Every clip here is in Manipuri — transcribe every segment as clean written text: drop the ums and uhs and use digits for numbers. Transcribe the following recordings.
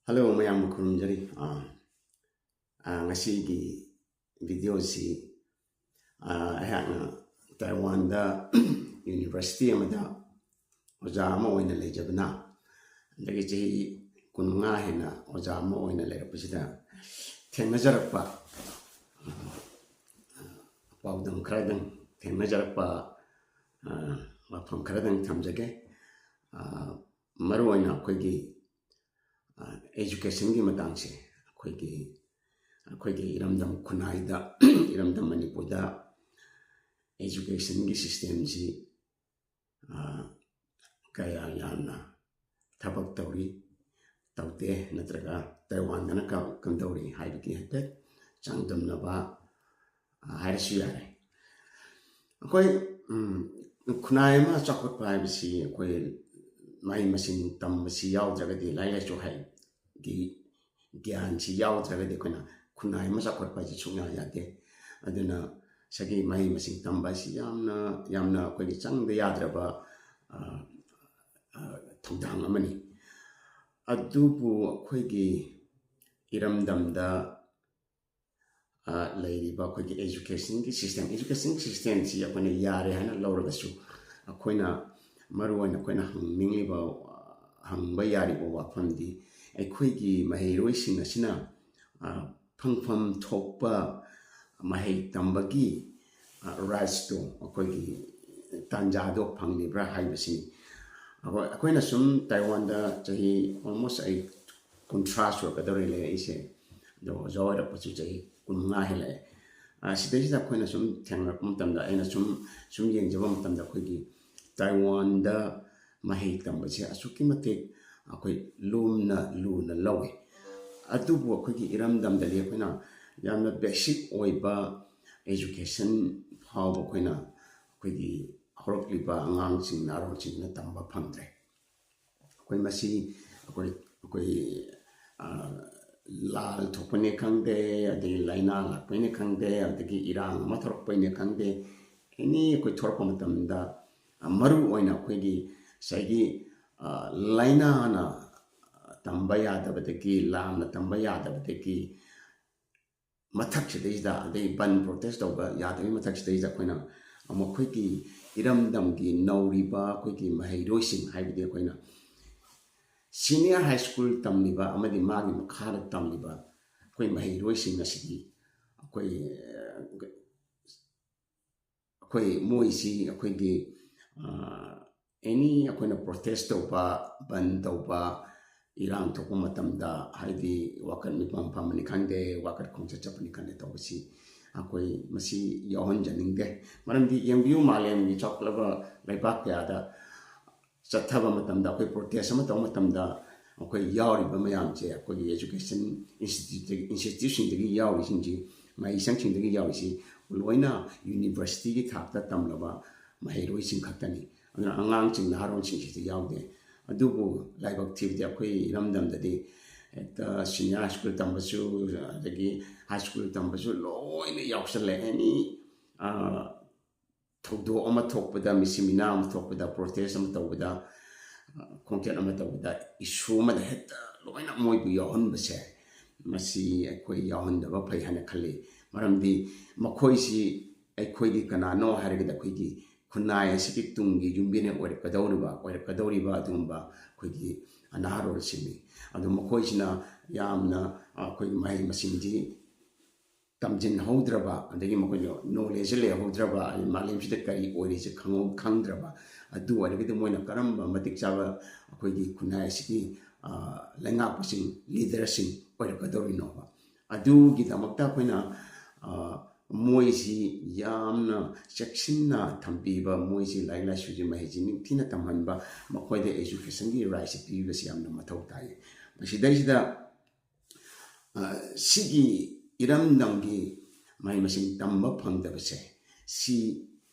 Hello, mayam kurumjari. Ngasi video si ayakna Taiwan da university amada oja ama oina lejabna lagi chahi kununga hena oja ama oina lerapasida thengnajarakpa paudam khradang thengnajarakpa mafam khradang thamjage maru oina akhoi education की मतंग से अखोई इरमदम खुनाइदा इरमदम मणिपुरदा education की system से कया याना थबक तौरी तौते नत्रगा ताइवान दना कम तौरी हाइबकी हते चांगदम नबा हाइरसु यारे अखोई खुनाइ मा चखत पाइबसी अखोई माइ मसिन तम मसि याव जगदी लाइ लाइचो हाइ की ज्ञान से याव जगदी कोना खुनाइ मा चखत पाइसी सुना यादे अदुना सगी माइ मसिन तम बासी यामना अखोई चंग दे याद्रबा थौदांग अमनी अदुबु अखोई इरमदमदा लेरिबा अखोई education की system सी अखोने यारे हाना लौरगसु अखोइना मरुवाइन अखोइना हंगनिंगलिबा हंगबा यारिबा वाफमदी अखोइगी महैरोइसिंग असिना फंगफम थोकपा महै तंबगी राइट्स तो अखोइगी तांजादो फंगलिब्रा हाइबसिनी अखोइना सुम ताइवान दा चाहि almost आई contrast वर्कदरे ले इसे दो जोरा पचु चाहि कुनगा हेले सिदैसिदा अखोइना सुम थेंगरप मतमदा आइना सुम येंजबा मतमदा अखोइगी ताइवान दा महै तंबसे असुकी मते अखोइ लुना लौवे अदुबु अखोइगी इरमदम दली अखोइना यामना बेसिक ओइबा एजुकेशन फाव अखोइना अखोइगी हरक्लिबा अंगांगसिंग नारोंसिंगना तंबा फंगद्रे अखोइ मसी अखोइ लाल थोपने खंगदे अदि लाइना लापने खंगदे अदि इरांग मथरपने खंगदे एनी अखोइ थोरप मतमदा मरु ओइना अखोइगी सैगी लाइनाना तंबा यादबदगी लामना तंबा यादबदगी मथक्सिदैदा अदे बन प्रोटेस्ट तौबा यादबी मथक्सिदैदा अखोइना अमखोइगी इरमदमगी नौरिबा अखोइगी महैरोइसिंग हाइबदि अखोइना सीनियर हाई स्कूल तमलिबा अमदि मागी मखार तमलिबा अखोइ महैरोइसिंग असिगी अखोइ मोइसी अखोइगी एनी अखोइना प्रोटेस्ट तौबा बन तौबा इरांग थोपा मतमदा हाइदि वाकट मिपम फमनि खंगदे वाकट खोंचा चपनि खंगदे तौबसी अखोइ मसी याहन जनिंगदे मरमदि यंबियु मालेमगी चौकलबा लाइबाक यादा चथबा मतमदा अखोइ प्रोटेस्ट अमा तौ मतमदा अखोइ यावरिबा मयामसे अखोइ एजुकेशन इंस्टीट्यूशन दगी यावरिसिंजी माइसंगसिंदगी यावरिसि लोइना यूनिवर्सिटी की थाकता तमलबा महैरोइसिंग खक्तनी अदुना अंगांगसिंग नारोंसिंगसिदि यावदे अदुबु लाइबक थिबदि अखोइ इरमदमददि एकता सीनियर स्कूल तंबसु अदगी हाई स्कूल तंबसु लोइना यावसले एनी थौदो अमा थोकपदा मिसिमिना अमा थोकपदा प्रोटेस्ट अमा तौबदा खोंकेट अमा तौबदा इशू अमा हेक्ता लोइना मोइबु यावहनबसे मसी अखोइ यावहनदबा फै हाना खल्ली मरमदि मखोइसी अखोइगी कनानो हारगदा अखोइगी खुनाइ असिगी तुंगी युम्बिने ओइरकदौरिबा अदुंबा अखोइगी अनारोसिंनि अदु मखोइसिना यामना अखोइगी माइ मसिंजी तमजिन हौद्रबा अदगी मखोइनो नॉलेज ले हौद्रबा मालेमसिदा करी ओइरिसे खंगद्रबा अदु ओइरगदि मोइना करम्बा मतिक चाबा अखोइगी खुनाइ असिगी लेंगापसिंग लीडरसिंग ओइरकदौरिनोबा अदुगी दमक्ता अखोइना मोइसी यामना सेक्शनना थंपीबा मोइसी लाइक लाइसुजी महैजी निंथिना तमहनबा मखोइदे एजुकेशन की राइट्स पीबसी यामना मथौ ताइ मसिदैसिदा सिगी इरमदमगी माइ मसिंग तंबा फंगदबसे सी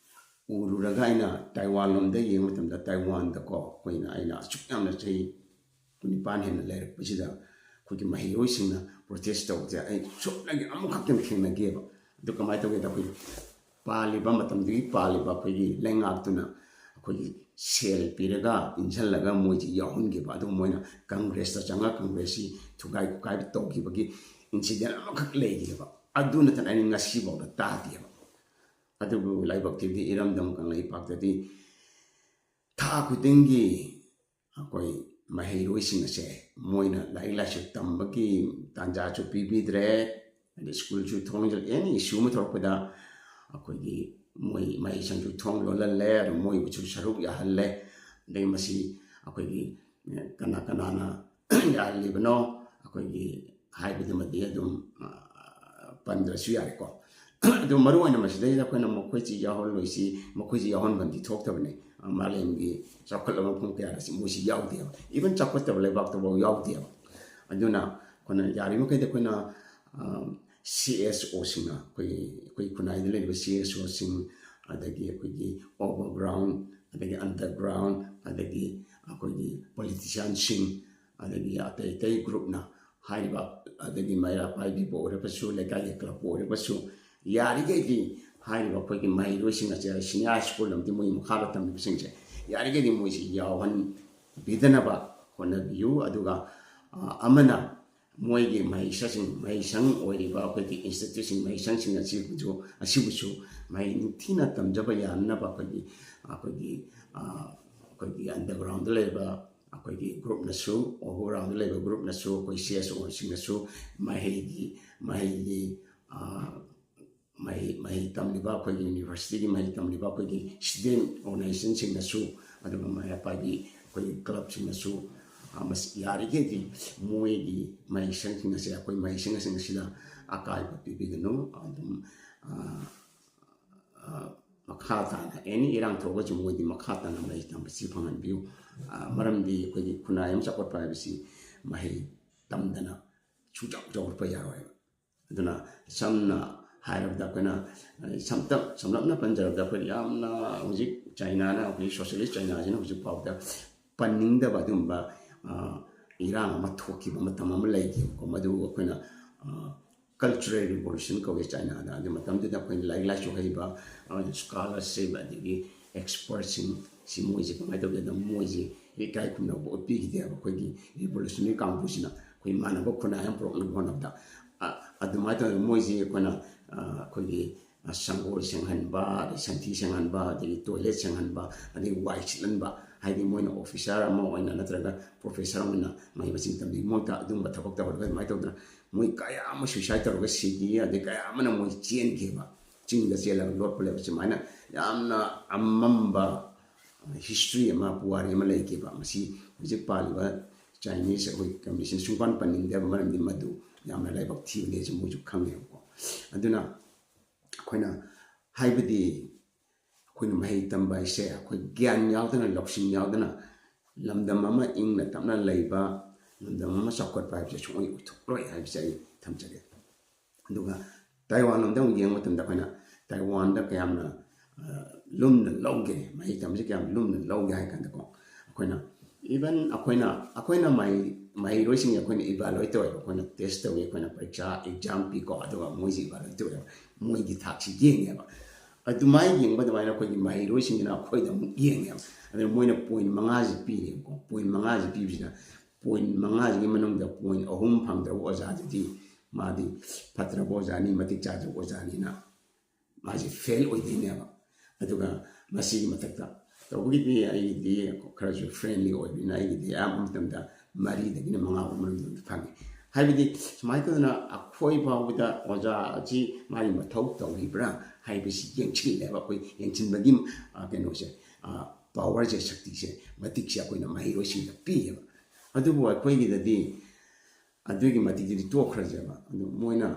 उरुरगा आइना ताइवान लोमदा येंग मतमदा ताइवान दको कोइना आइना अचुक यामना चै 19 हेन लेरपसिदा खुगी महैरोइसिंगना प्रोटेस्ट तौजे आई सुपलगी अमुखक्तम थेंगनगेबा दु कमाय तौगे दा खुई पालिबा मतमदगी पालिबा खुगी लेंगाक्तुना खुगी ꯁꯦꯜ ꯄꯤꯔꯒ ꯏꯟꯁꯤꯜꯂꯒ ꯃꯣꯏꯁꯤ ꯌꯥꯎꯍꯟꯈꯤꯕ ꯑꯗꯨꯒ ꯃꯣꯏꯅ ꯀꯪꯒ꯭ꯔꯦꯁꯇ ꯆꯪꯉꯒ ꯀꯪꯒ꯭ꯔꯦꯁꯁꯤ ꯊꯨꯒꯥꯏ ꯈꯨꯒꯥꯏꯕ ꯇꯧꯈꯤꯕꯒꯤ ꯏꯟꯁꯤꯗꯦꯟ ꯑꯃꯈꯛ ꯂꯩꯈꯤꯕ ꯑꯗꯨ ꯅꯠꯇꯅ ꯑꯩ ꯉꯁꯤꯐꯥꯎꯗ ꯇꯥꯗꯦꯕ ꯑꯗꯨꯕꯨ ꯂꯥꯏꯕꯛ ꯊꯤꯕꯗꯤ ꯏꯔꯝꯗꯝ ꯀꯪꯂꯩꯄꯥꯛꯇꯗꯤ ꯊꯥ ꯈꯨꯗꯤꯡꯒꯤ ꯑꯩꯈꯣꯏ ꯃꯍꯩꯔꯣꯏꯁꯤꯡ ꯑꯁꯦ ꯃꯣꯏꯅ ꯂꯥꯏꯔꯤꯛ ꯂꯥꯏꯁꯨ ꯇꯝꯕꯒꯤ ꯇꯥꯟꯖꯥꯁꯨ ꯄꯤꯕꯤꯗ꯭ꯔꯦ ꯑꯗꯩ ꯁ꯭ꯀꯨꯜꯁꯨ ꯊꯣꯡ ꯑꯦꯅꯤ ꯏꯁꯨ ꯑꯃ ꯊꯣꯛꯂꯛꯄꯗ ꯑꯩꯈꯣꯏꯒꯤ ꯃꯣꯏ ꯃꯍꯩꯁꯪꯁꯨ ꯊꯣꯡ ꯂꯣꯜꯍꯜꯂꯦ ꯑꯗꯨ ꯃꯣꯏꯕꯨꯁꯨ ꯁꯔꯨꯛ ꯌꯥꯍꯜꯂꯦ ꯑꯗꯩ ꯃꯁꯤ ꯑꯩꯈꯣꯏꯒꯤ ꯀꯅꯥ ꯀꯅꯥꯅ ꯌꯥꯍꯜꯂꯤꯕꯅꯣ ꯑꯩꯈꯣꯏꯒꯤ ꯍꯥꯏꯕꯗꯨꯃꯗꯤ ꯑꯗꯨꯝ ꯄꯟꯗ꯭ꯔꯁꯨ ꯌꯥꯔꯦꯀꯣ ꯑꯗꯨ ꯃꯔꯨꯑꯣꯏꯅ ꯃꯁꯤꯗꯩꯗ ꯑꯩꯈꯣꯏꯅ ꯃꯈꯣꯏꯁꯤ ꯌꯥꯎꯍꯜꯂꯣꯏꯁꯤ ꯃꯈꯣꯏꯁꯤ ꯌꯥꯎꯍꯟꯕꯗꯤ ꯊꯣꯛꯇꯕꯅꯤ ꯃꯥꯂꯦꯝꯒꯤ ꯆꯥꯎꯈꯠꯂꯕ ꯃꯐꯝ ꯀꯌꯥꯗ ꯃꯣꯏꯁꯤ ꯌꯥꯎꯗꯦꯕ ꯏꯚꯟ ꯆꯥꯎꯈꯠꯇꯕ ꯂꯩꯕꯥꯛꯇꯐꯥꯎ ꯌꯥꯎꯗꯦꯕ ꯑꯗꯨꯅ ꯑꯩꯈꯣꯏꯅ ꯌꯥꯔꯤꯃꯈꯩꯗꯤ ꯑꯩꯈꯣꯏꯅ CSOꯁꯤꯡꯅ ꯑꯩꯈꯣꯏ ꯈꯨꯟꯅꯥꯏꯗ ꯂꯩꯔꯤꯕ CSOꯁꯤꯡ ꯑꯗꯒꯤ ꯑꯩꯈꯣꯏꯒꯤ ꯑꯣꯚꯔꯒ꯭ꯔꯥꯎꯟ ꯑꯗꯒꯤ ꯑꯟꯗꯔꯒ꯭ꯔꯥꯎꯟ ꯑꯗꯒꯤ ꯑꯩꯈꯣꯏꯒꯤ ꯄꯣꯂꯤꯇꯤꯁꯤꯌꯥꯟꯁꯤꯡ ꯑꯗꯒꯤ ꯑꯇꯩ ꯑꯇꯩ ꯒ꯭ꯔꯨꯞꯅ ꯍꯥꯏꯔꯤꯕ ꯑꯗꯒꯤ ꯃꯩꯔꯥ ꯄꯥꯏꯕꯤꯕ ꯑꯣꯏꯔꯕꯁꯨ ꯂꯩꯀꯥꯏꯒꯤ ꯀ꯭ꯂꯕ ꯑꯣꯏꯔꯕꯁꯨ ꯌꯥꯔꯤꯈꯩꯗꯤ ꯍꯥꯏꯔꯤꯕ ꯑꯩꯈꯣꯏꯒꯤ ꯃꯍꯩꯔꯣꯏꯁꯤꯡ ꯑꯁꯦ ꯁꯤꯅꯤꯌꯔ ꯁ꯭ꯀꯨꯜ ꯑꯃꯗꯤ ꯃꯣꯏ ꯃꯈꯥꯗ ꯇꯝꯂꯤꯕꯁꯤꯡꯁꯦ ꯌꯥꯔꯤꯈꯩꯗꯤ ꯃꯣꯏꯁꯤ ꯌꯥꯎꯍꯟꯕꯤꯗꯅꯕ ꯍꯣꯠꯅꯕꯤꯌꯨ ꯑꯗꯨꯒ ꯑꯃꯅ ꯃꯣꯏꯒꯤ ꯃꯍꯩꯁꯪ ꯑꯣꯏꯔꯤꯕ ꯑꯩꯈꯣꯏꯒꯤ ꯏꯟꯁꯇꯤꯇ꯭ꯌꯨꯠꯁꯤꯡ ꯃꯍꯩꯁꯪꯁꯤꯡ ꯑꯁꯤꯕꯨꯁꯨ ꯃꯍꯩ ꯅꯤꯡꯊꯤꯅ ꯇꯝꯖꯕ ꯌꯥꯅꯅꯕ ꯑꯩꯈꯣꯏꯒꯤ ꯑꯟꯗꯔꯒ꯭ꯔꯥꯎꯟꯗ ꯂꯩꯔꯤꯕ ꯑꯩꯈꯣꯏꯒꯤ ꯒ꯭ꯔꯨꯞꯅꯁꯨ ꯑꯣꯚꯔꯒ꯭ꯔꯥꯎꯟꯗ ꯂꯩꯕ ꯒ꯭ꯔꯨꯞꯅꯁꯨ ꯑꯩꯈꯣꯏ CSOꯁꯤꯡꯅꯁꯨ ꯃꯍꯩ ꯇꯝꯂꯤꯕ ꯑꯩꯈꯣꯏꯒꯤ ꯌꯨꯅꯤꯚꯔꯁꯤꯇꯤꯒꯤ ꯃꯍꯩ ꯇꯝꯂꯤꯕ ꯑꯩꯈꯣꯏꯒꯤ ꯁ꯭ꯇꯨꯗꯦꯟ ꯑꯣꯔꯒꯅꯥꯏꯖꯦꯁꯟꯁꯤꯡꯅꯁꯨ ꯑꯗꯨꯒ ꯃꯩꯔꯥ ꯄꯥꯏꯕꯤ ꯑꯩꯈꯣꯏꯒꯤ ꯀ꯭ꯂꯕꯁꯤꯡꯅꯁꯨ ꯌꯥꯔꯤꯈꯩꯗꯤ ꯃꯣꯏꯒꯤ ꯃꯍꯩꯁꯪꯁꯤꯡ ꯑꯁꯦ ꯑꯩꯈꯣꯏ ꯃꯍꯩꯁꯪꯁꯤꯡ ꯑꯁꯤꯗ ꯑꯀꯥꯏꯕ ꯄꯤꯕꯤꯒꯅꯨ ꯑꯗꯨꯝ ꯃꯈꯥ ꯇꯥꯅ ꯑꯦꯅꯤ ꯏꯔꯥꯡ ꯊꯣꯛꯑꯒꯁꯨ ꯃꯣꯏꯗꯤ ꯃꯈꯥ ꯇꯥꯅ ꯃꯍꯩ ꯇꯝꯕꯁꯤ ꯐꯪꯍꯟꯕꯤꯌꯨ ꯃꯔꯝꯗꯤ ꯑꯩꯈꯣꯏꯒꯤ ꯈꯨꯟꯅꯥꯏ ꯑꯃ ꯆꯥꯎꯈꯠꯄ ꯍꯥꯏꯕꯁꯤ ꯃꯍꯩ ꯇꯝꯗꯅ ꯁꯨꯡꯆꯥꯎ ꯆꯥꯎꯈꯠꯄ ꯌꯥꯔꯣꯏꯕ ꯑꯗꯨꯅ ꯁꯝꯅ ꯍꯥꯏꯔꯕꯗ ꯑꯩꯈꯣꯏꯅ ꯁꯝꯂꯞꯅ ꯄꯟꯖꯔꯕꯗ ꯑꯩꯈꯣꯏ ꯌꯥꯝꯅ ꯍꯧꯖꯤꯛ ꯆꯥꯏꯅꯥꯅ ꯑꯩꯈꯣꯏꯒꯤ ꯁꯣꯁꯤꯌꯦꯂꯤꯁ ꯆꯥꯏꯅꯥꯁꯤꯅ ꯍꯧꯖꯤꯛ ꯐꯥꯎꯕꯗ ꯄꯟꯅꯤꯡꯗꯕ ꯑꯗꯨꯒꯨꯝꯕ ꯏꯔꯥꯡ ꯑꯃ ꯊꯣꯛꯈꯤꯕ ꯃꯇꯝ ꯑꯃ ꯂꯩꯈꯤꯕꯀꯣ ꯃꯗꯨ ꯑꯩꯈꯣꯏꯅ ꯀꯜꯆꯔꯦꯜ ꯔꯤꯚꯣꯂꯨꯁꯟ ꯀꯧꯋꯦ ꯆꯥꯏꯅꯥꯗ ꯑꯗꯨ ꯃꯇꯝꯗꯨꯗ ꯑꯩꯈꯣꯏꯅ ꯂꯥꯏꯔꯤꯛ ꯂꯥꯏꯁꯨ ꯍꯩꯕ ꯁ꯭ꯀꯣꯂꯔꯁꯤꯞ ꯑꯗꯒꯤ ꯑꯦꯛꯁꯄꯔꯠꯁꯤꯡ ꯁꯤ ꯃꯣꯏꯁꯦ ꯀꯃꯥꯏꯅ ꯇꯧꯒꯦꯗ ꯃꯣꯏꯁꯦ ꯏꯀꯥꯏ ꯈꯨꯝꯅꯕ ꯎꯠꯄꯤꯈꯤꯗꯦꯕ ꯑꯩꯈꯣꯏꯒꯤ ꯔꯤꯚꯣꯂꯨꯁꯅꯔꯤ ꯀꯥꯡꯕꯨꯁꯤꯅ ꯑꯩꯈꯣꯏ ꯃꯥꯟꯅꯕ ꯈꯨꯟꯅꯥꯏ ꯑꯃ ꯄꯨꯔꯛꯅꯕ ꯍꯣꯠꯅꯕꯗ ꯑꯗꯨꯃꯥꯏꯅ ꯇꯧꯗꯅ ꯃꯣꯏꯁꯤ ꯑꯩꯈꯣꯏꯅ ꯑꯩꯈꯣꯏꯒꯤ ꯁꯪꯒꯣꯏ ꯁꯦꯡꯍꯟꯕ ꯑꯗꯩ ꯁꯟꯊꯤ ꯁꯦꯡꯍꯟꯕ ꯑꯗꯒꯤ ꯇꯣꯏꯂꯦꯠ ꯁꯦꯡꯍꯟꯕ ꯑꯗꯒꯤ ꯋꯥꯏ ꯁꯤꯠꯍꯟꯕ ꯍꯥꯏꯗꯤ ꯃꯣꯏꯅ ꯑꯣꯐꯤꯁꯥꯔ ꯑꯃ ꯑꯣꯏꯅ ꯅꯠꯇ꯭ꯔꯒ ꯄ꯭ꯔꯣꯐꯦꯁꯔ ꯑꯃꯅ ꯃꯍꯩ ꯃꯁꯤꯡ ꯇꯝꯕꯤꯕ ꯃꯣꯏꯗ ꯑꯗꯨꯝꯕ ꯊꯕꯛ ꯇꯧꯔꯒ ꯑꯗꯨꯃꯥꯏꯅ ꯇꯧꯗꯅ ꯃꯣꯏ ꯀꯌꯥ ꯑꯃ ꯁꯨꯏꯁꯥꯏꯠ ꯇꯧꯔꯒ ꯁꯤꯈꯤ ꯑꯗꯩ ꯀꯌా ꯑꯃꯅ ꯃꯣꯏ ꯆꯦꯟꯈꯤꯕ ꯆꯤꯡꯗ ꯆꯦꯜꯂꯒ ꯂꯣꯠꯄ ꯂꯩꯕ ꯁꯨꯃꯥꯏꯅ ꯌꯥꯝꯅ ꯑꯃꯝꯕ ꯍꯤꯁꯇ꯭ꯔꯤ ꯑꯃ ꯄꯨꯋꯥꯔꯤ ꯑꯃ ꯂꯩꯈꯤꯕ ꯃꯁꯤ ꯍꯧꯖꯤꯛ ꯄꯥꯜꯂꯤꯕ ꯆꯥꯏꯅꯤꯁ ꯑꯩꯈꯣꯏ ꯀꯝꯃꯨꯅꯤꯁꯟ ꯁꯨꯡꯄꯥꯟ ꯄꯟꯅꯤꯡꯗꯦꯕ ꯃꯔꯝꯗꯤ ꯃꯗꯨ ꯌꯥꯝꯅ ꯂꯥꯏꯕꯛ ꯊꯤꯕꯅꯦꯁꯨ ꯃꯣꯏꯁꯨ ꯈꯪꯉꯦꯕꯀꯣ ꯑꯗꯨꯅ ꯑꯩꯈꯣꯏꯅ ꯍꯥꯏꯕꯗꯤ ꯑꯩꯈꯣꯏꯅ ꯃꯍꯩ ꯇꯝꯕ ꯍꯥꯏꯁꯦ ꯑꯩꯈꯣꯏ ꯒ꯭ꯌꯥꯟ ꯌꯥꯎꯗꯅ ꯂꯧꯁꯤꯡ ꯌꯥꯎꯗꯅ ꯂꯝꯗꯝ ꯑꯃ ꯏꯪꯅ ꯇꯞꯅ ꯂꯩꯕ ꯂꯝꯗꯝ ꯑꯃ ꯆꯥꯎꯈꯠꯄ ꯍꯥꯏꯕꯁꯦ ꯁꯨꯡꯑꯣꯏ ꯑꯣꯏꯊꯣꯛꯂꯣꯏ ꯍꯥꯏꯕꯁꯦ ꯑꯩ ꯊꯝꯖꯒꯦ ꯑꯗꯨꯒ ꯇꯥꯏꯋꯥꯟ ꯂꯣꯝꯗ ꯑꯃꯨꯛ ꯌꯦꯡꯕ ꯃꯇꯝꯗ ꯑꯩꯈꯣꯅ ꯇꯥꯏꯋꯥꯟꯗ ꯀꯌꯥꯝꯅ ꯂꯨꯝꯅ ꯂꯧꯒꯦ ꯃꯍꯩ ꯇꯝꯕꯁꯦ ꯀꯌꯥꯝ ꯂꯨꯝꯅ ꯂꯧꯒꯦ ꯍꯥꯏ ꯀꯥꯟꯗꯀꯣ ꯑꯩꯈꯣꯏꯅ ꯏꯚꯟ ꯑꯩꯈꯣꯏꯅ ꯃꯍꯩꯔꯣꯏꯁꯤꯡ ꯑꯩꯈꯣꯏꯅ ꯏꯚꯥꯂꯨꯌꯦꯠ ꯇꯧꯋꯦꯕ ꯑꯩꯈꯣꯏꯅ ꯇꯦꯁ ꯇꯧꯋꯤ ꯑꯩꯈꯣꯏꯅ ꯄꯔꯤꯈꯥ ꯑꯦꯛꯖꯥꯝ ꯄꯤꯀꯣ ꯑꯗꯨꯒ ꯃꯣꯏꯁꯤ ꯏꯚꯥꯂꯨꯌꯦꯠ ꯇꯧꯋꯦꯕ ꯃꯣꯏꯒꯤ ꯊꯥꯛꯁꯤ ꯌꯦꯡꯉꯦꯕ ꯑꯗꯨꯃꯥꯏꯅ ꯌꯦꯡꯕ ꯑꯗꯨꯃꯥꯏꯅ ꯑꯩꯈꯣꯏꯒꯤ ꯃꯍꯩꯔꯣꯏꯁꯤꯡꯁꯤꯅ ꯑꯩꯈꯣꯏꯗ ꯑꯃꯨꯛ ꯌꯦꯡꯉꯦꯕ ꯑꯗꯨꯅ ꯃꯣꯏꯅ ꯄꯣꯏꯟ 5ꯁꯤ ꯄꯤꯔꯦꯕꯀꯣ ꯄꯣꯏꯟ 5ꯁꯤ ꯄꯤꯕꯁꯤꯗ ꯄꯣꯏꯟ 5ꯁꯤꯒꯤ ꯃꯅꯨꯡꯗ ꯄꯣꯏꯟ 3 ꯐꯪꯗ꯭ꯔꯕ ꯑꯣꯖꯥꯗꯨꯗꯤ ꯃꯥꯗꯤ ꯐꯠꯇ꯭ꯔꯕ ꯑꯣꯖꯥꯅꯤ ꯃꯇꯤꯛ ꯆꯥꯗ꯭ꯔꯕ ꯑꯣꯖꯥꯅꯤꯅ ꯃꯥꯁꯤ ꯐꯦꯜ ꯑꯣꯏꯗꯣꯏꯅꯦꯕ ꯑꯗꯨꯒ ꯃꯁꯤꯒꯤ ꯃꯊꯛꯇ ꯇꯧꯕꯒꯤꯗꯤ ꯑꯩꯒꯤꯗꯤ ꯈꯔꯁꯨ ꯐ꯭ꯔꯦꯟꯂꯤ ꯑꯣꯏꯕꯅꯤꯅ ꯑꯩꯒꯤꯗꯤ ꯑꯌꯥꯝꯕ ꯃꯇꯝꯗ 4ꯗꯒꯤꯅ 5 ꯐꯥꯎ ꯃꯅꯨꯡꯗ ꯐꯪꯉꯤ ꯍꯥꯏꯕꯗꯤ ꯁꯨꯃꯥꯏꯅ ꯇꯧꯗꯅ ꯑꯩꯈꯣই ꯐꯥꯎꯕꯗ ꯑꯣꯖꯥ ꯑꯁꯤ ꯃꯥꯒꯤ ꯃꯊꯧ ꯇꯧꯔꯤꯕ꯭ꯔꯥ ꯍꯥꯏꯕꯁꯤ ꯌꯦꯡꯁꯤꯜꯂꯦꯕ ꯑꯩꯈꯣꯏ ꯌꯦꯡꯁꯤꯟꯕꯒꯤ ꯀꯩꯅꯣꯁꯦ ꯄꯥꯋꯔꯁꯦ ꯁꯛꯇꯤꯁꯦ ꯃꯇꯤꯛꯁꯦ ꯑꯩꯈꯣꯏꯅ ꯃꯍꯩꯔꯣꯏꯁꯤꯡꯗ ꯄꯤꯌꯦꯕ ꯑꯗꯨꯕꯨ ꯑꯩꯈꯣꯏꯒꯤꯗꯗꯤ ꯑꯗꯨꯒꯤ ꯃꯇꯤꯛꯇꯨꯗꯤ ꯇꯣꯛꯈ꯭ꯔꯁꯦꯕ ꯑꯗꯨ ꯃꯣꯏꯅ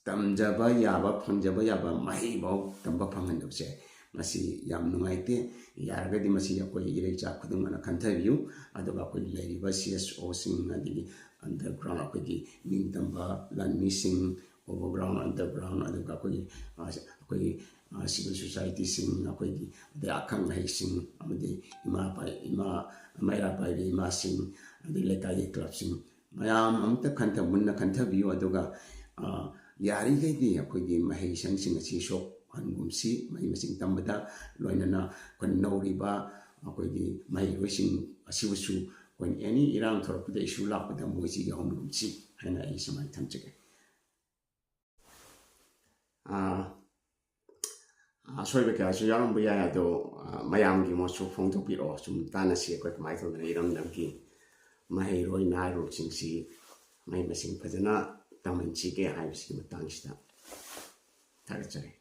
ꯇꯝꯖꯕ ꯌꯥꯕ ꯐꯪꯖꯕ ꯌꯥꯕ ꯃꯍꯩꯐꯥꯎ ꯇꯝꯕ ꯐꯪꯍꯟꯗꯕꯁꯦ ꯃꯁꯤ ꯌꯥꯝ ꯅꯨꯡꯉꯥꯏꯇꯦ ꯌꯥꯔꯒꯗꯤ ꯃꯁꯤ ꯑꯩꯈꯣꯏ ꯏꯔꯩꯆꯥ ꯈꯨꯗꯤꯡꯃꯛꯅ ꯈꯟꯊꯕꯤꯌꯨ ꯑꯗꯨꯒ ꯑꯩꯈꯣꯏ ꯂꯩꯔꯤꯕ CSOꯁꯤꯡ ꯑꯗꯒꯤ ꯑꯟꯗꯔꯒ꯭ꯔꯥꯎꯟ ꯑꯩꯈꯣꯏꯒꯤ ꯅꯤꯡꯇꯝꯕ ꯂꯥꯟꯃꯤꯁꯤꯡ ꯑꯣꯚꯔꯒ꯭ꯔꯥꯎꯟ ꯑꯟꯗꯔꯒ꯭ꯔꯥꯎꯟ ꯑꯗꯨꯒ ꯑꯩꯈꯣꯏꯒꯤ ꯁꯤꯚꯤꯜ ꯁꯣꯁꯥꯏꯇꯤꯁꯤꯡ ꯑꯩꯈꯣꯏꯒꯤ ꯑꯗꯩ ꯑꯈꯪ ꯑꯍꯩꯁꯤꯡ ꯑꯃꯗꯤ ꯃꯩꯔꯥ ꯄꯥꯏꯕꯤ ꯏꯃꯥꯁꯤꯡ ꯑꯗꯩ ꯂꯩꯀꯥꯏꯒꯤ ꯀ꯭ꯂꯕꯁꯤꯡ ꯃꯌꯥꯝ ꯑꯃꯨꯛꯇ ꯃꯨꯟꯅ ꯈꯟꯊꯕꯤꯌꯨ ꯑꯗꯨꯒ ꯌꯥꯔꯤꯈꯩꯗꯤ ꯑꯩꯈꯣꯏꯒꯤ ꯃꯍꯩꯁꯪꯁꯤꯡ ꯑꯁꯤ ꯁꯣꯛꯍꯟꯒꯨꯝꯁꯤ ꯃꯍꯩ ꯃꯁꯤꯡ ꯇꯝꯕꯗ ꯂꯣꯏꯅꯅ ꯑꯩꯈꯣꯏꯅ ꯅꯧꯔꯤꯕ ꯑꯩꯈꯣꯏꯒꯤ ꯃꯍꯩꯔꯣꯏꯁꯤꯡ ꯑꯁꯤꯕꯨꯁꯨ ꯑꯩꯈꯣꯏꯅ ꯑꯦꯅꯤ ꯏꯔꯥꯡ ꯊꯣꯛꯔꯛꯄꯗ ꯏꯁꯨ ꯂꯥꯛꯄꯗ ꯃꯣꯏꯁꯤ ꯌꯥꯎꯍꯟꯒꯨꯝꯁꯤ ꯍꯥꯏꯅ ꯑꯩ ꯁꯨꯃꯥꯏꯅ ꯊꯝꯖꯒꯦ ꯑꯁꯣꯏꯕ ꯀꯌꯥꯁꯨ ꯌꯥꯎꯔꯝꯕ ꯌꯥꯏ ꯑꯗꯣ ꯃꯌꯥꯝꯒꯤ ꯃꯣꯠꯁꯨ ꯐꯣꯡꯗꯣꯛꯄꯤꯔꯛꯑꯣ ꯁꯨꯝ ꯇꯥꯟꯅꯁꯤ ꯑꯩꯈꯣꯏ ꯀꯃꯥꯏꯅ ꯇꯧꯗꯅ ꯏꯔꯝꯗꯝꯒꯤ ꯃꯍꯩꯔꯣꯏ ꯅꯍꯥꯔꯣꯜꯁꯤꯡꯁꯤ ꯃꯍꯩ ꯃꯁꯤꯡ ꯐꯖꯅ ꯇꯝꯍꯟꯁꯤꯒꯦ ꯍꯥꯏꯕꯁꯤꯒꯤ ꯃꯇꯥꯡꯁꯤꯗ ꯊꯥꯒꯠꯆꯔꯤ